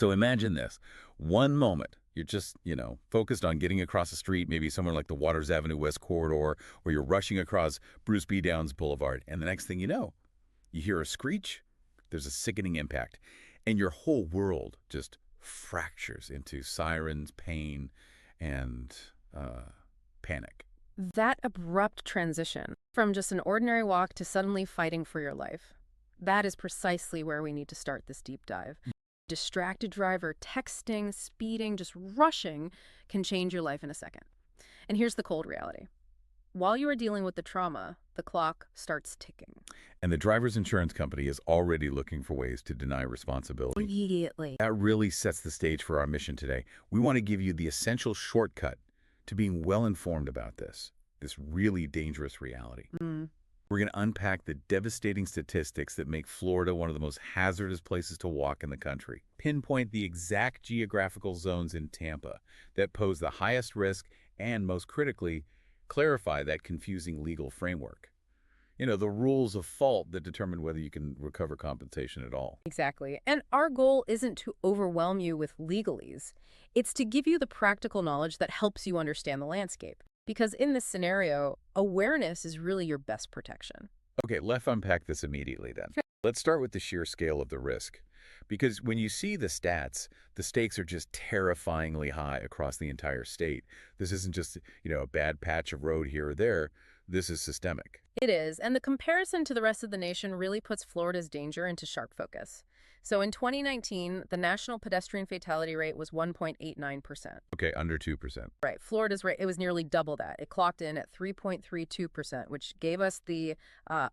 So imagine this. One moment, you're just, focused on getting across the street, maybe somewhere like the Waters Avenue West Corridor, or you're rushing across Bruce B. Downs Boulevard. And the next thing you know, you hear a screech, there's a sickening impact, and your whole world just fractures into sirens, pain, and panic. That abrupt transition from just an ordinary walk to suddenly fighting for your life, that is precisely where we need to start this deep dive. Distracted driver, texting, speeding, just rushing can change your life in a second. And here's the cold reality. While you are dealing with the trauma, the clock starts ticking. And the driver's insurance company is already looking for ways to deny responsibility. Immediately. That really sets the stage for our mission today. We want to give you the essential shortcut to being well-informed about this really dangerous reality. We're going to unpack the devastating statistics that make Florida one of the most hazardous places to walk in the country. Pinpoint the exact geographical zones in Tampa that pose the highest risk and, most critically, clarify that confusing legal framework. The rules of fault that determine whether you can recover compensation at all. Exactly. And our goal isn't to overwhelm you with legalese. It's to give you the practical knowledge that helps you understand the landscape. Because in this scenario, awareness is really your best protection. Okay, let's unpack this immediately then. Let's start with the sheer scale of the risk. Because when you see the stats, the stakes are just terrifyingly high across the entire state. This isn't just, a bad patch of road here or there. This is systemic. It is, and the comparison to the rest of the nation really puts Florida's danger into sharp focus. So in 2019, the national pedestrian fatality rate was 1.89%. Okay, under 2%. Right. Florida's rate, it was nearly double that. It clocked in at 3.32%, which gave us the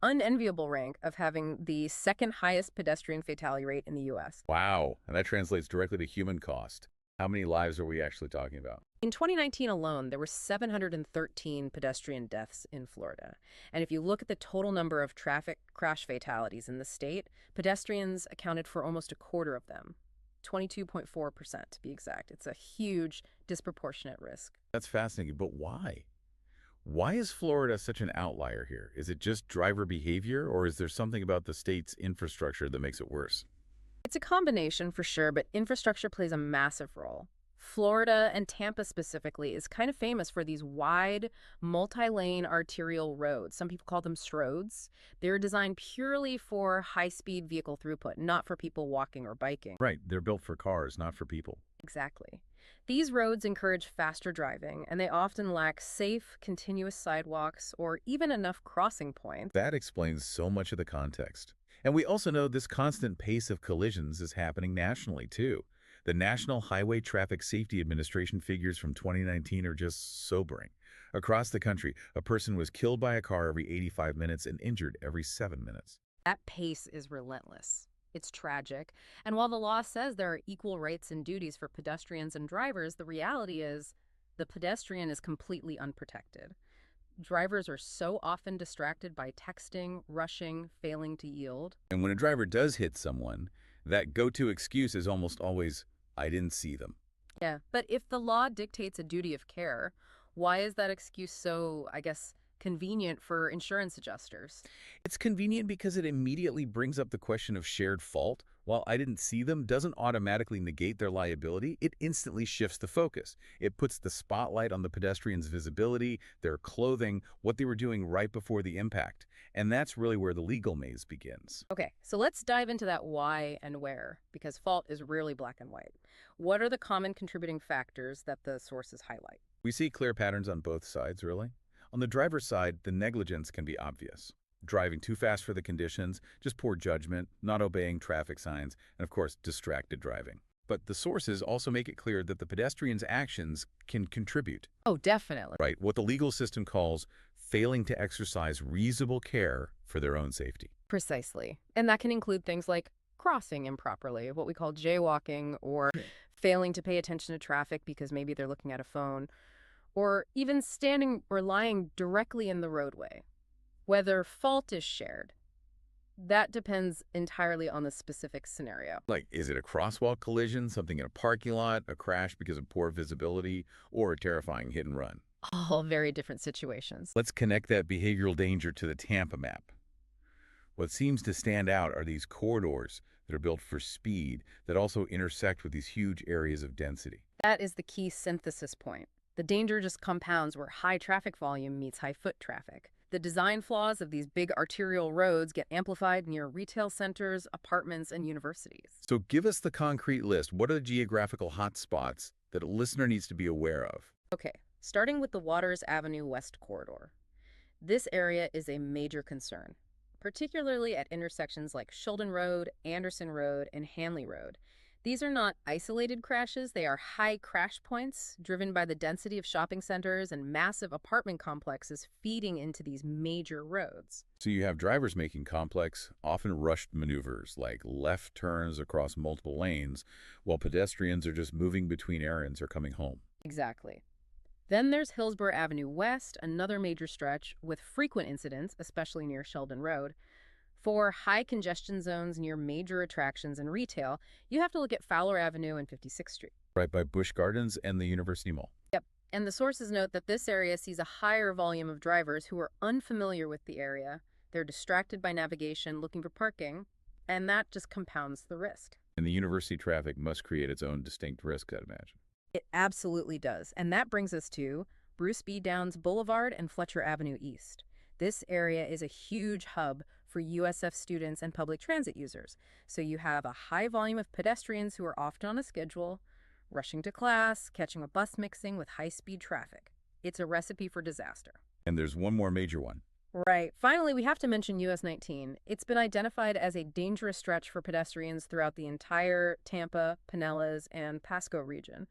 unenviable rank of having the second highest pedestrian fatality rate in the U.S. Wow, and that translates directly to human cost. How many lives are we actually talking about? In 2019 alone, there were 713 pedestrian deaths in Florida. And if you look at the total number of traffic crash fatalities in the state, pedestrians accounted for almost a quarter of them, 22.4% to be exact. It's a huge, disproportionate risk. That's fascinating, but why? Why is Florida such an outlier here? Is it just driver behavior, or is there something about the state's infrastructure that makes it worse? It's a combination for sure, but infrastructure plays a massive role. Florida, and Tampa specifically, is kind of famous for these wide, multi-lane arterial roads. Some people call them SROADs. They're designed purely for high-speed vehicle throughput, not for people walking or biking. Right, they're built for cars, not for people. Exactly. These roads encourage faster driving, and they often lack safe, continuous sidewalks or even enough crossing points. That explains so much of the context. And we also know this constant pace of collisions is happening nationally, too. The National Highway Traffic Safety Administration figures from 2019 are just sobering. Across the country, a person was killed by a car every 85 minutes and injured every 7 minutes. That pace is relentless. It's tragic. And while the law says there are equal rights and duties for pedestrians and drivers, the reality is the pedestrian is completely unprotected. Drivers are so often distracted by texting, rushing, failing to yield. And when a driver does hit someone, that go-to excuse is almost always, "I didn't see them." Yeah, but if the law dictates a duty of care, why is that excuse so, convenient for insurance adjusters? It's convenient because it immediately brings up the question of shared fault. While "I didn't see them" doesn't automatically negate their liability, it instantly shifts the focus. It puts the spotlight on the pedestrian's visibility, their clothing, what they were doing right before the impact. And that's really where the legal maze begins. Okay, so let's dive into that why and where, because fault is rarely black and white. What are the common contributing factors that the sources highlight? We see clear patterns on both sides, really. On the driver's side, the negligence can be obvious. Driving too fast for the conditions, just poor judgment, not obeying traffic signs, and of course, distracted driving. But the sources also make it clear that the pedestrian's actions can contribute. Oh, definitely. Right, what the legal system calls failing to exercise reasonable care for their own safety. Precisely. And that can include things like crossing improperly, what we call jaywalking, or failing to pay attention to traffic because maybe they're looking at a phone, or even standing or lying directly in the roadway. Whether fault is shared, that depends entirely on the specific scenario. Like, is it a crosswalk collision, something in a parking lot, a crash because of poor visibility, or a terrifying hit and run? All very different situations. Let's connect that behavioral danger to the Tampa map. What seems to stand out are these corridors that are built for speed that also intersect with these huge areas of density. That is the key synthesis point. The danger just compounds where high traffic volume meets high foot traffic. The design flaws of these big arterial roads get amplified near retail centers, apartments, and universities. So give us the concrete list. What are the geographical hotspots that a listener needs to be aware of? Okay, starting with the Waters Avenue West corridor. This area is a major concern, particularly at intersections like Sheldon Road, Anderson Road, and Hanley Road. These are not isolated crashes, they are high crash points driven by the density of shopping centers and massive apartment complexes feeding into these major roads. So you have drivers making complex, often rushed maneuvers like left turns across multiple lanes, while pedestrians are just moving between errands or coming home. Exactly. Then there's Hillsborough Avenue West, another major stretch with frequent incidents, especially near Sheldon Road. For high congestion zones near major attractions and retail, you have to look at Fowler Avenue and 56th Street. Right by Busch Gardens and the University Mall. Yep. And the sources note that this area sees a higher volume of drivers who are unfamiliar with the area. They're distracted by navigation, looking for parking, and that just compounds the risk. And the university traffic must create its own distinct risk, I'd imagine. It absolutely does. And that brings us to Bruce B. Downs Boulevard and Fletcher Avenue East. This area is a huge hub for USF students and public transit users. So you have a high volume of pedestrians who are often on a schedule, rushing to class, catching a bus mixing with high-speed traffic. It's a recipe for disaster. And there's one more major one. Right. Finally, we have to mention US 19. It's been identified as a dangerous stretch for pedestrians throughout the entire Tampa, Pinellas, and Pasco region.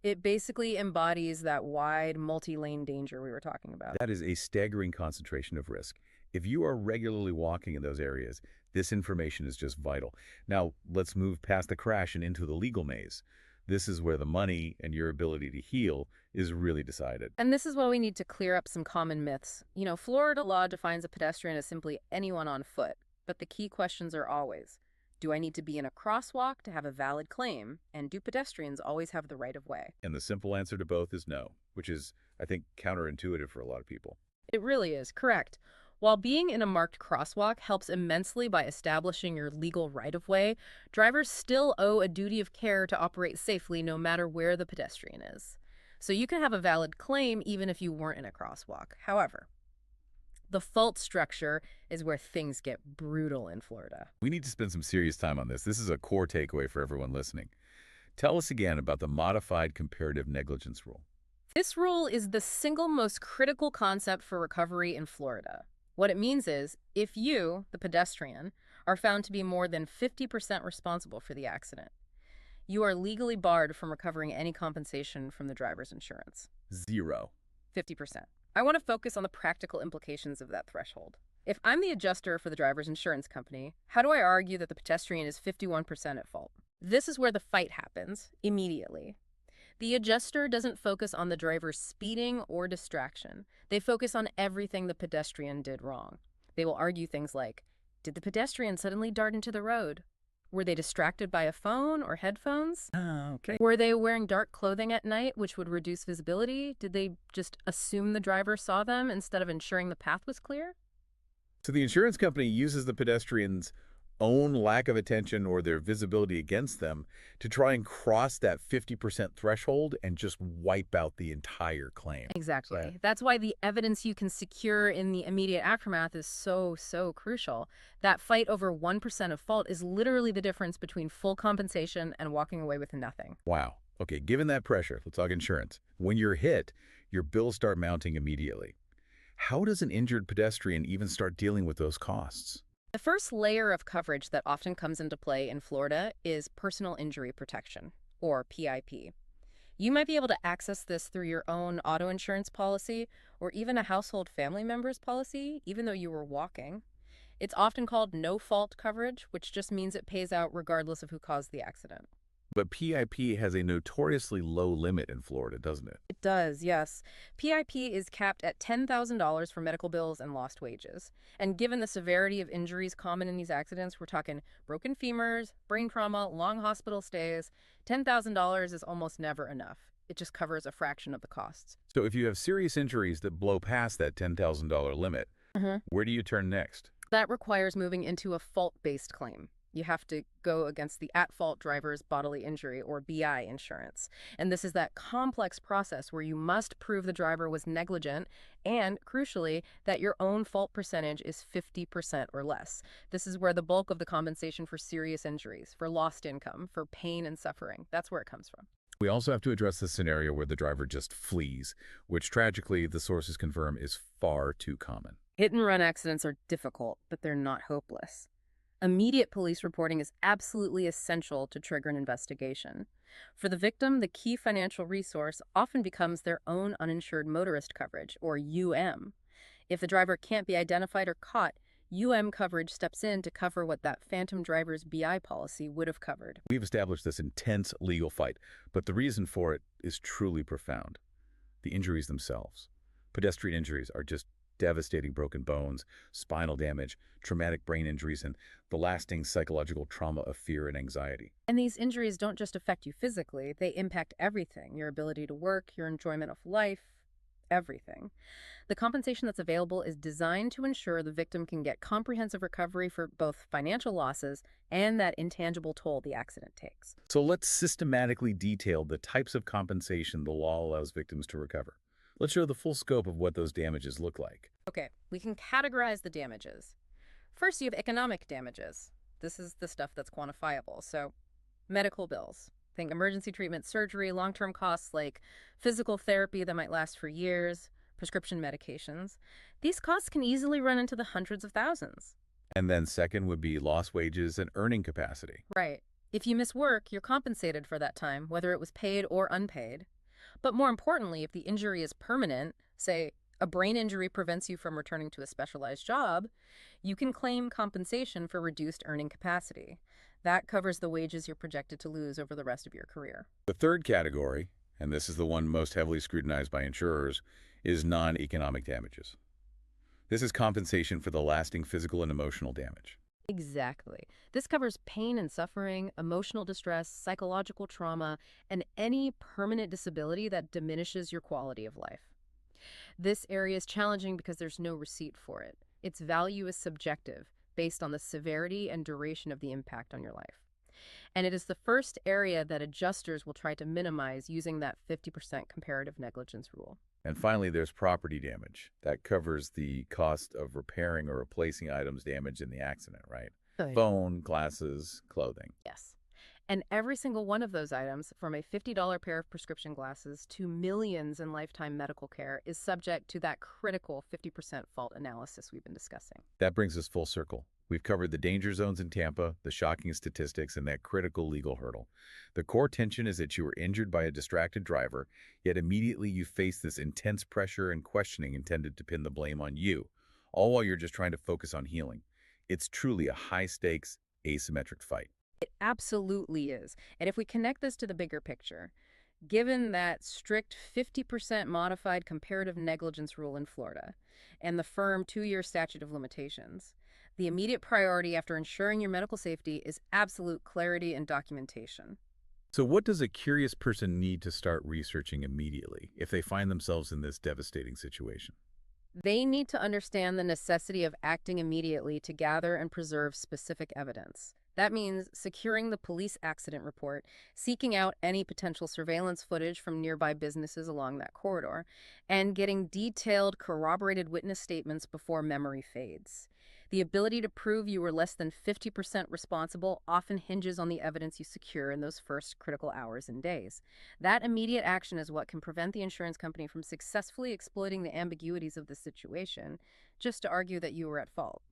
It basically embodies that wide, multi-lane danger we were talking about. That is a staggering concentration of risk. If you are regularly walking in those areas, this information is just vital. Now, let's move past the crash and into the legal maze. This is where the money and your ability to heal is really decided. And this is why we need to clear up some common myths. Florida law defines a pedestrian as simply anyone on foot. But the key questions are always, do I need to be in a crosswalk to have a valid claim? And do pedestrians always have the right of way? And the simple answer to both is no, which is, I think, counterintuitive for a lot of people. It really is, correct. While being in a marked crosswalk helps immensely by establishing your legal right-of-way, drivers still owe a duty of care to operate safely no matter where the pedestrian is. So you can have a valid claim even if you weren't in a crosswalk. However, the fault structure is where things get brutal in Florida. We need to spend some serious time on this. This is a core takeaway for everyone listening. Tell us again about the modified comparative negligence rule. This rule is the single most critical concept for recovery in Florida. What it means is, if you, the pedestrian, are found to be more than 50% responsible for the accident, you are legally barred from recovering any compensation from the driver's insurance. 0. 50%. I want to focus on the practical implications of that threshold. If I'm the adjuster for the driver's insurance company, how do I argue that the pedestrian is 51% at fault? This is where the fight happens, immediately. The adjuster doesn't focus on the driver's speeding or distraction. They focus on everything the pedestrian did wrong. They will argue things like, did the pedestrian suddenly dart into the road? Were they distracted by a phone or headphones? Okay. Were they wearing dark clothing at night, which would reduce visibility? Did they just assume the driver saw them instead of ensuring the path was clear? So the insurance company uses the pedestrian's own lack of attention or their visibility against them to try and cross that 50% threshold and just wipe out the entire claim. Exactly. Right. That's why the evidence you can secure in the immediate aftermath is so crucial. That fight over 1% of fault is literally the difference between full compensation and walking away with nothing. Wow. Okay, given that pressure, let's talk insurance. When you're hit, your bills start mounting immediately. How does an injured pedestrian even start dealing with those costs? The first layer of coverage that often comes into play in Florida is personal injury protection, or PIP. You might be able to access this through your own auto insurance policy or even a household family member's policy, even though you were walking. It's often called no-fault coverage, which just means it pays out regardless of who caused the accident. But PIP has a notoriously low limit in Florida, doesn't it? It does, yes. PIP is capped at $10,000 for medical bills and lost wages. And given the severity of injuries common in these accidents, we're talking broken femurs, brain trauma, long hospital stays. $10,000 is almost never enough. It just covers a fraction of the costs. So if you have serious injuries that blow past that $10,000 limit, where do you turn next? That requires moving into a fault-based claim. You have to go against the at-fault driver's bodily injury, or BI insurance. And this is that complex process where you must prove the driver was negligent and, crucially, that your own fault percentage is 50% or less. This is where the bulk of the compensation for serious injuries, for lost income, for pain and suffering, that's where it comes from. We also have to address the scenario where the driver just flees, which tragically the sources confirm is far too common. Hit-and-run accidents are difficult, but they're not hopeless. Immediate police reporting is absolutely essential to trigger an investigation. For the victim, the key financial resource often becomes their own uninsured motorist coverage, or UM. If the driver can't be identified or caught, UM coverage steps in to cover what that phantom driver's BI policy would have covered. We've established this intense legal fight, but the reason for it is truly profound. The injuries themselves. Pedestrian injuries are just devastating broken bones, spinal damage, traumatic brain injuries, and the lasting psychological trauma of fear and anxiety. And these injuries don't just affect you physically, they impact everything: your ability to work, your enjoyment of life, everything. The compensation that's available is designed to ensure the victim can get comprehensive recovery for both financial losses and that intangible toll the accident takes. So let's systematically detail the types of compensation the law allows victims to recover. Let's show the full scope of what those damages look like. Okay, we can categorize the damages. First, you have economic damages. This is the stuff that's quantifiable. So, medical bills. Think emergency treatment, surgery, long-term costs like physical therapy that might last for years, prescription medications. These costs can easily run into the hundreds of thousands. And then second would be lost wages and earning capacity. Right. If you miss work, you're compensated for that time, whether it was paid or unpaid. But more importantly, if the injury is permanent, say a brain injury prevents you from returning to a specialized job, you can claim compensation for reduced earning capacity. That covers the wages you're projected to lose over the rest of your career. The third category, and this is the one most heavily scrutinized by insurers, is non-economic damages. This is compensation for the lasting physical and emotional damage. Exactly. This covers pain and suffering, emotional distress, psychological trauma, and any permanent disability that diminishes your quality of life. This area is challenging because there's no receipt for it. Its value is subjective, based on the severity and duration of the impact on your life. And it is the first area that adjusters will try to minimize using that 50% comparative negligence rule. And finally, there's property damage. That covers the cost of repairing or replacing items damaged in the accident, right? Oh, yeah. Phone, glasses, clothing. Yes. And every single one of those items, from a $50 pair of prescription glasses to millions in lifetime medical care, is subject to that critical 50% fault analysis we've been discussing. That brings us full circle. We've covered the danger zones in Tampa, the shocking statistics, and that critical legal hurdle. The core tension is that you were injured by a distracted driver, yet immediately you face this intense pressure and questioning intended to pin the blame on you, all while you're just trying to focus on healing. It's truly a high-stakes, asymmetric fight. It absolutely is. And if we connect this to the bigger picture, given that strict 50% modified comparative negligence rule in Florida and the firm 2-year statute of limitations, the immediate priority after ensuring your medical safety is absolute clarity and documentation. So what does a curious person need to start researching immediately if they find themselves in this devastating situation? They need to understand the necessity of acting immediately to gather and preserve specific evidence. That means securing the police accident report, seeking out any potential surveillance footage from nearby businesses along that corridor, and getting detailed, corroborated witness statements before memory fades. The ability to prove you were less than 50% responsible often hinges on the evidence you secure in those first critical hours and days. That immediate action is what can prevent the insurance company from successfully exploiting the ambiguities of the situation just to argue that you were at fault.